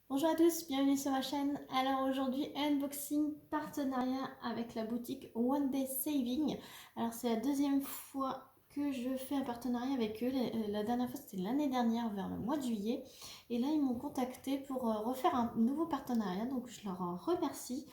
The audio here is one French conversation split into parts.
Bonjour à tous, bienvenue sur ma chaîne. Alors aujourd'hui, unboxing partenariat avec la boutique One Day Saving. Alors c'est la deuxième fois que je fais un partenariat avec eux. La dernière fois c'était l'année dernière vers le mois de juillet. Et là ils m'ont contacté pour refaire un nouveau partenariat. Donc je leur en remercie.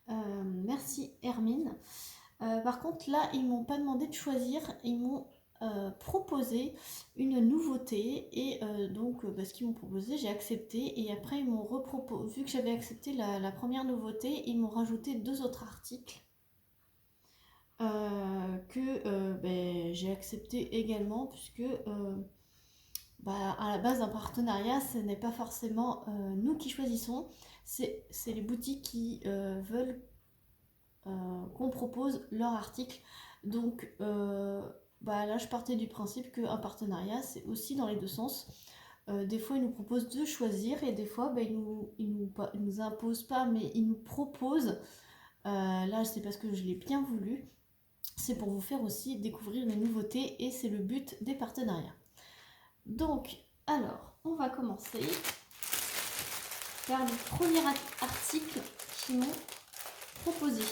Merci Hermine. Par contre là ils m'ont pas demandé de choisir. Ils m'ont proposé une nouveauté et ce qu'ils m'ont proposé j'ai accepté et après ils m'ont reproposé, vu que j'avais accepté la première nouveauté, ils m'ont rajouté deux autres articles j'ai accepté également puisque à la base un partenariat ce n'est pas forcément nous qui choisissons, c'est les boutiques qui veulent qu'on propose leur article. Donc là, je partais du principe qu'un partenariat, c'est aussi dans les deux sens. Des fois, ils nous proposent de choisir et des fois, ils nous imposent pas, mais ils nous proposent. Là, c'est parce que je l'ai bien voulu. C'est pour vous faire aussi découvrir les nouveautés et c'est le but des partenariats. Donc, alors, on va commencer par le premier article qu'ils m'ont proposé.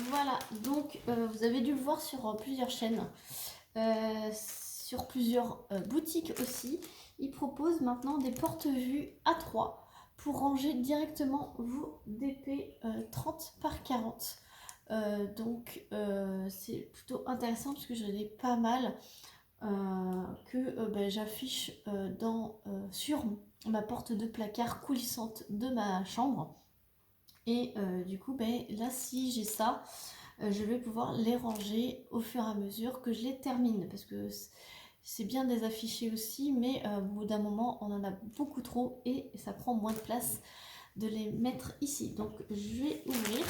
Voilà, donc vous avez dû le voir sur plusieurs chaînes, sur plusieurs boutiques aussi. Ils proposent maintenant des porte-vues A3 pour ranger directement vos DP 30 par 40. C'est plutôt intéressant parce que j'en ai pas mal j'affiche sur ma porte de placard coulissante de ma chambre. Et du coup, là, si j'ai ça, je vais pouvoir les ranger au fur et à mesure que je les termine. Parce que c'est bien de les afficher aussi, mais au bout d'un moment, on en a beaucoup trop et ça prend moins de place de les mettre ici. Donc, je vais ouvrir.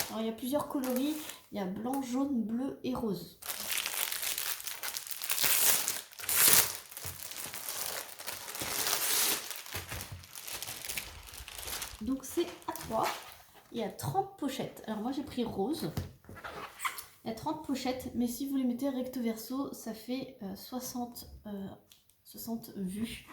Alors, il y a plusieurs coloris. Il y a blanc, jaune, bleu et rose. Donc, c'est A3. Il y a 30 pochettes. Alors moi j'ai pris rose. Il y a 30 pochettes, mais si vous les mettez recto verso, ça fait 60 vues.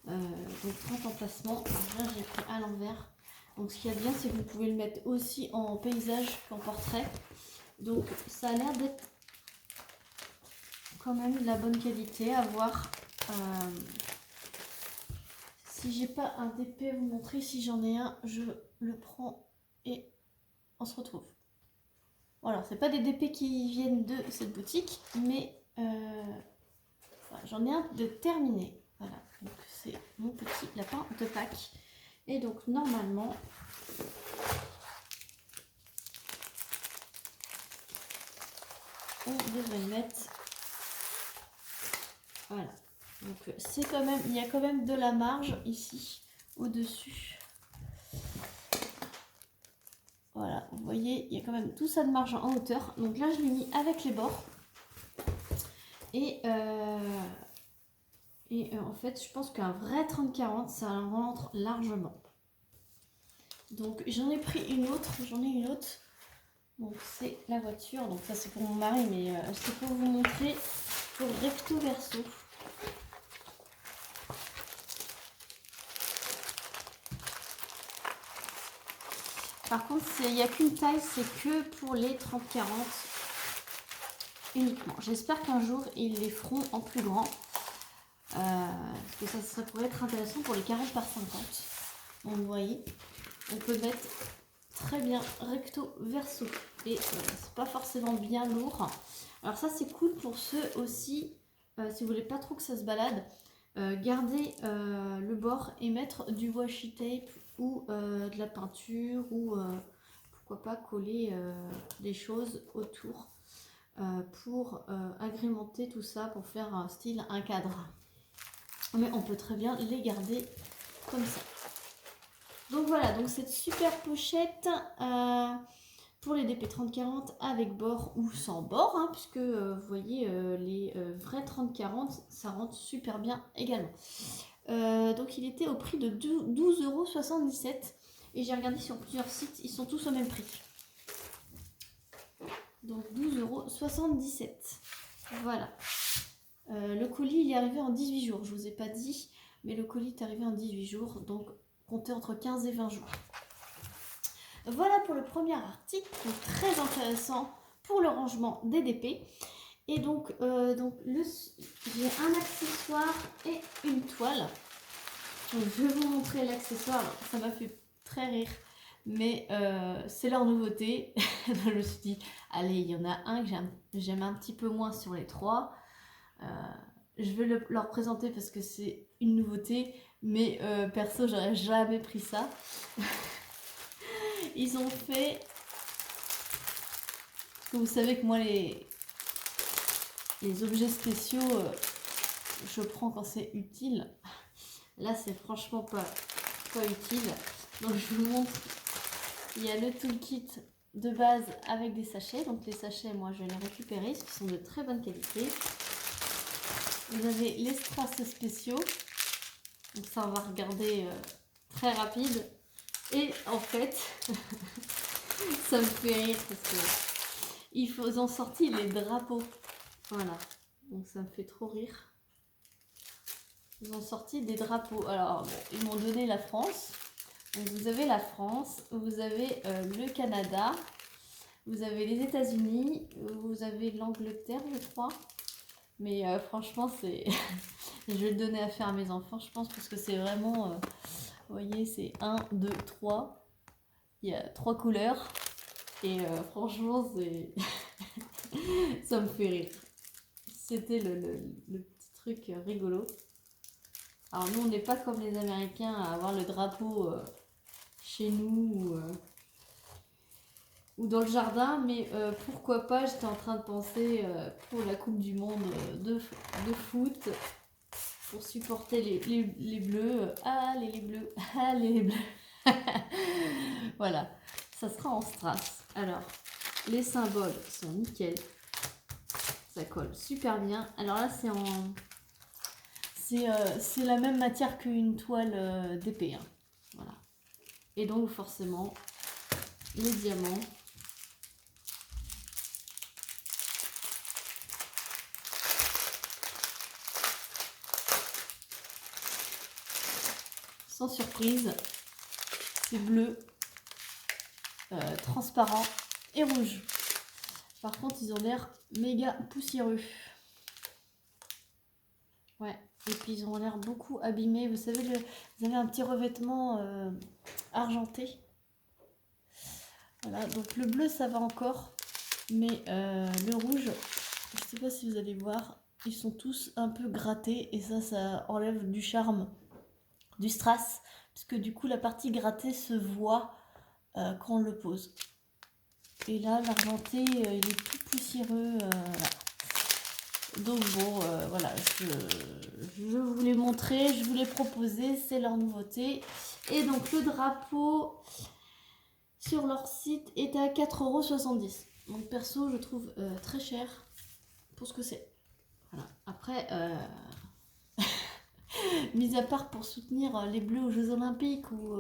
Donc 30 emplacements. Là j'ai pris à l'envers. Donc ce qu'il y a de bien, c'est que vous pouvez le mettre aussi en paysage qu'en portrait. Donc ça a l'air d'être quand même de la bonne qualité à voir. Si j'ai pas un DP à vous montrer, si j'en ai un, je le prends et on se retrouve. Voilà, c'est pas des DP qui viennent de cette boutique, mais voilà, j'en ai un de terminé. Voilà, donc c'est mon petit lapin de Pâques. Et donc normalement, on devrait le mettre. Voilà, donc c'est quand même, il y a quand même de la marge ici au-dessus. Voilà, vous voyez, il y a quand même tout ça de marge en hauteur. Donc là, je l'ai mis avec les bords. Et en fait, je pense qu'un vrai 30-40, ça rentre largement. Donc j'en ai pris une autre, Donc c'est la voiture, donc ça c'est pour mon mari, mais c'est pour vous montrer pour recto verso. Par contre, il n'y a qu'une taille, c'est que pour les 30-40 uniquement. J'espère qu'un jour ils les feront en plus grand. Parce que ça pourrait être intéressant pour les 40 par 50. Donc vous voyez, on peut mettre très bien recto verso. Et c'est pas forcément bien lourd. Alors ça c'est cool pour ceux aussi, si vous voulez pas trop que ça se balade, garder le bord et mettre du washi tape ou de la peinture ou pourquoi pas coller des choses autour pour agrémenter tout ça, pour faire un style, un cadre. Mais on peut très bien les garder comme ça. Donc voilà, donc cette super pochette pour les DP 30-40 avec bord ou sans bord, hein, puisque vous voyez les vrais 30-40, ça rentre super bien également. Donc il était au prix de 12,77 € et j'ai regardé sur plusieurs sites, ils sont tous au même prix. Donc 12,77 €. Voilà. Le colis il est arrivé en 18 jours, je vous ai pas dit, mais le colis est arrivé en 18 jours, donc comptez entre 15 et 20 jours. Voilà pour le premier article, donc très intéressant pour le rangement des DP. Et donc, j'ai un accessoire et une toile. Donc, je vais vous montrer l'accessoire. Ça m'a fait très rire, mais c'est leur nouveauté. Donc, je me suis dit, allez, il y en a un que j'aime un petit peu moins sur les trois. Je vais leur présenter parce que c'est une nouveauté, mais perso, j'aurais jamais pris ça. Ils ont fait... Parce que vous savez que moi, les objets spéciaux, je prends quand c'est utile. Là, c'est franchement pas utile. Donc, je vous montre. Il y a le toolkit de base avec des sachets. Donc, les sachets, moi, je vais les récupérer, parce qu'ils sont de très bonne qualité. Vous avez les strass spéciaux. Donc, ça, on va regarder très rapide. Et en fait, ça me fait rire parce que ils ont sorti les drapeaux. Voilà. Donc, ça me fait trop rire. Ils ont sorti des drapeaux. Alors, bon, ils m'ont donné la France. Donc, vous avez la France, vous avez le Canada, vous avez les États-Unis, vous avez l'Angleterre, je crois. Mais franchement, c'est... je vais le donner à faire à mes enfants, je pense, parce que c'est vraiment... vous voyez, c'est 1, 2, 3. Il y a 3 couleurs. Et franchement, c'est... ça me fait rire. C'était le petit truc rigolo. Alors nous, on n'est pas comme les Américains à avoir le drapeau chez nous ou dans le jardin, mais pourquoi pas, j'étais en train de penser pour la Coupe du Monde de foot, pour supporter les bleus. Allez les bleus, allez les bleus. Voilà, ça sera en strass. Alors, les symboles sont nickel. Ça colle super bien. Alors là, c'est en... C'est la même matière qu'une toile d'épée. Hein. Voilà. Et donc forcément, les diamants. Sans surprise, c'est bleu, transparent et rouge. Par contre, ils ont l'air méga poussiéreux. Ouais. Et puis ils ont l'air beaucoup abîmés. Vous savez, vous avez un petit revêtement argenté. Voilà, donc le bleu ça va encore. Mais le rouge, je ne sais pas si vous allez voir, ils sont tous un peu grattés. Et ça enlève du charme, du strass. Parce que du coup la partie grattée se voit quand on le pose. Et là l'argenté il est tout poussiéreux. Voilà. Donc bon, voilà, je vous l'ai montré, je vous l'ai proposé, c'est leur nouveauté. Et donc le drapeau sur leur site est à 4,70 €. Donc perso, je trouve très cher pour ce que c'est. Voilà. Après, mis à part pour soutenir les Bleus aux Jeux Olympiques ou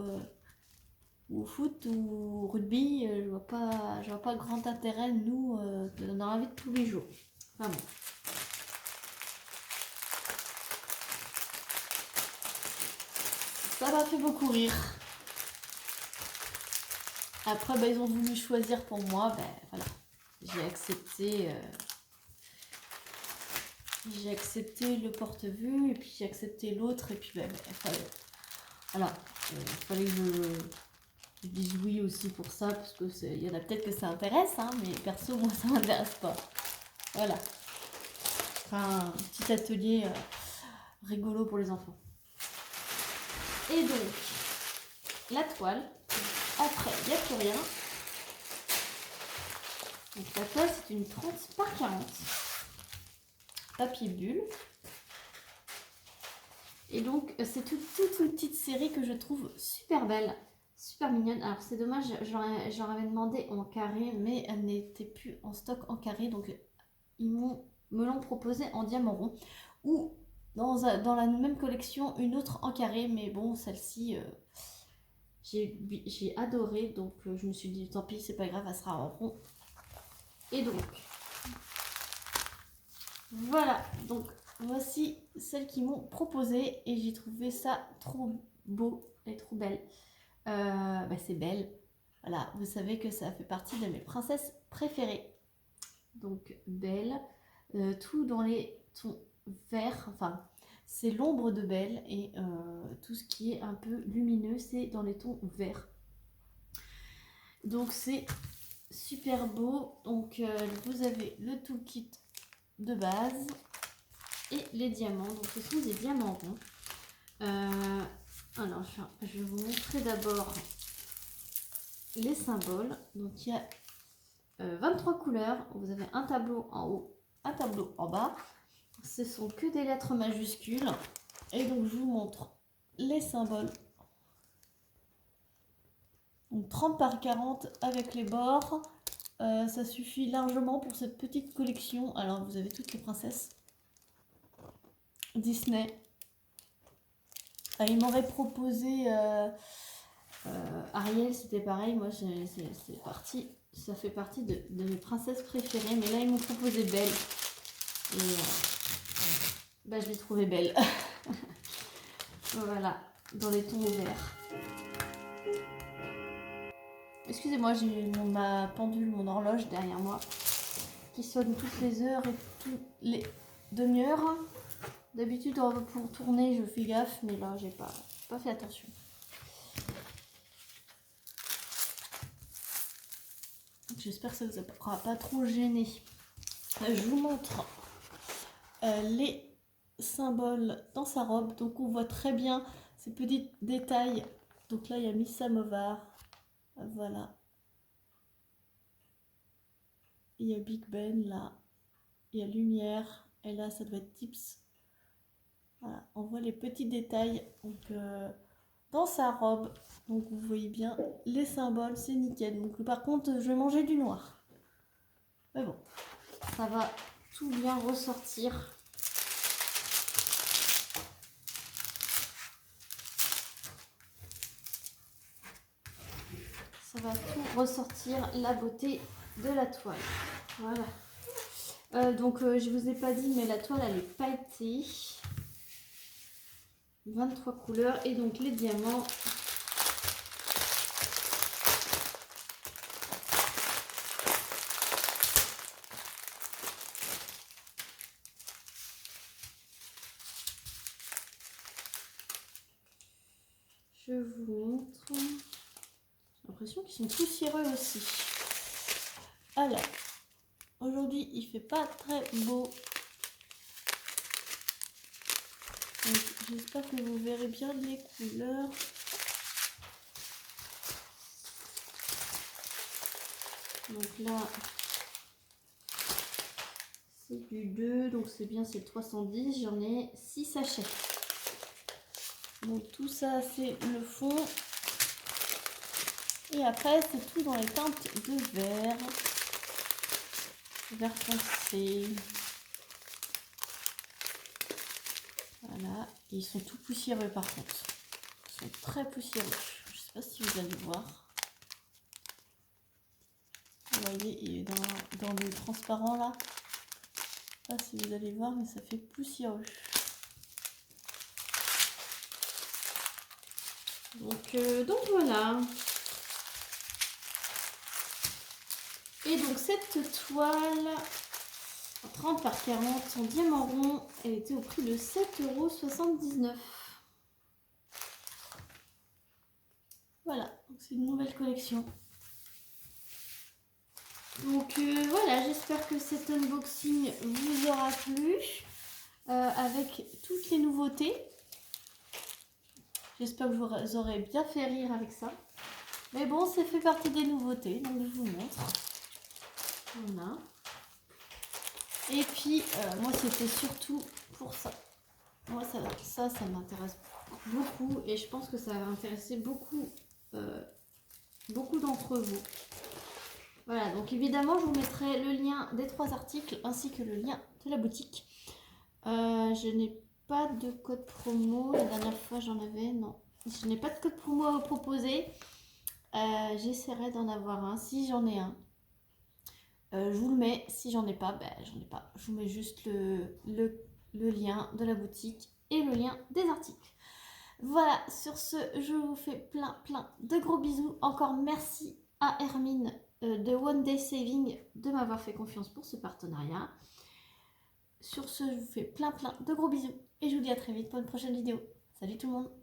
au foot ou au rugby, je vois pas grand intérêt, nous, dans la vie de tous les jours. Enfin bon. Ça m'a fait beaucoup rire. Après, ils ont voulu choisir pour moi. Voilà. J'ai accepté le porte-vue et puis j'ai accepté l'autre. Et puis, voilà. Il fallait que je dise oui aussi pour ça. Parce que il y en a peut-être que ça intéresse. Hein, mais perso, moi, ça m'intéresse pas. Voilà. Un petit atelier rigolo pour les enfants. Et donc, la toile. Après, il n'y a plus rien. Donc la toile, c'est une 30 par 40. Papier bulle. Et donc, c'est toute une petite série que je trouve super belle. Super mignonne. Alors, c'est dommage, j'en avais demandé en carré, mais elle n'était plus en stock en carré. Donc, ils me l'ont proposé en diamant rond. Ou dans la même collection, une autre en carré. Mais bon, celle-ci... j'ai adoré, donc je me suis dit tant pis, c'est pas grave, elle sera en rond. Et donc voilà, donc voici celles qui m'ont proposé et j'ai trouvé ça trop beau et trop belle. C'est Belle. Voilà, vous savez que ça fait partie de mes princesses préférées. Donc Belle, tout dans les tons verts, enfin c'est l'ombre de Belle et tout ce qui est un peu lumineux c'est dans les tons verts. Donc c'est super beau. Donc vous avez le toolkit de base et les diamants. Donc ce sont des diamants ronds. Alors je vais vous montrer d'abord les symboles. Donc il y a 23 couleurs. Vous avez un tableau en haut, un tableau en bas. Ce sont que des lettres majuscules. Et donc je vous montre les symboles. Donc 30 par 40 avec les bords. Ça suffit largement pour cette petite collection. Alors vous avez toutes les princesses Disney. Il m'aurait proposé Ariel, c'était pareil. Moi c'est parti. Ça fait partie de mes princesses préférées. Mais là ils m'ont proposé Belle. Et je l'ai trouvée belle. Voilà, dans les tons verts. Excusez-moi, j'ai ma pendule, mon horloge derrière moi qui sonne toutes les heures et toutes les demi-heures. D'habitude, pour tourner, je fais gaffe, mais là, j'ai pas fait attention. J'espère que ça ne vous aura pas trop gêné. Je vous montre les symboles dans sa robe. Donc, on voit très bien ces petits détails. Donc là, il y a Miss Samovar. Voilà. Il y a Big Ben là. Il y a Lumière. Et là, ça doit être Tips. Voilà, on voit les petits détails donc, dans sa robe. Donc vous voyez bien les symboles, c'est nickel. Donc par contre, je vais manger du noir. Mais bon, ça va tout bien ressortir. Ça va tout ressortir, la beauté de la toile. Voilà. Donc je vous ai pas dit, mais la toile elle est pailletée. 23 couleurs et donc les diamants. Je vous montre. J'ai l'impression qu'ils sont poussiéreux aussi. Alors, aujourd'hui il fait pas très beau. J'espère que vous verrez bien les couleurs. Donc là, c'est du 2, donc c'est bien, c'est 310. J'en ai 6 sachets. Donc tout ça, c'est le fond. Et après, c'est tout dans les teintes de vert. Vert foncé. Voilà. Et ils sont tout poussiéreux par contre. Ils sont très poussiéreux. Je ne sais pas si vous allez voir. Vous voyez, il est dans le transparent là. Je ne sais pas si vous allez voir, mais ça fait poussiéreux. Donc voilà. Et donc cette toile 30 par 40 en diamant rond, elle était au prix de 7,79 €. Voilà, c'est une nouvelle collection. Donc voilà, j'espère que cet unboxing vous aura plu avec toutes les nouveautés. J'espère que vous aurez bien fait rire avec ça. Mais bon, ça fait partie des nouveautés, donc je vous montre. Voilà. Et puis, moi, c'était surtout pour ça. Moi, ça m'intéresse beaucoup et je pense que ça va intéresser beaucoup d'entre vous. Voilà, donc évidemment, je vous mettrai le lien des 3 articles ainsi que le lien de la boutique. Je n'ai pas de code promo. La dernière fois, j'en avais. Non, je n'ai pas de code promo à vous proposer. J'essaierai d'en avoir un si j'en ai un. Je vous le mets. Si j'en ai pas, j'en ai pas. Je vous mets juste le le lien de la boutique et le lien des articles. Voilà, sur ce, je vous fais plein de gros bisous. Encore merci à Hermine de One Day Saving de m'avoir fait confiance pour ce partenariat. Sur ce, je vous fais plein de gros bisous et je vous dis à très vite pour une prochaine vidéo. Salut tout le monde!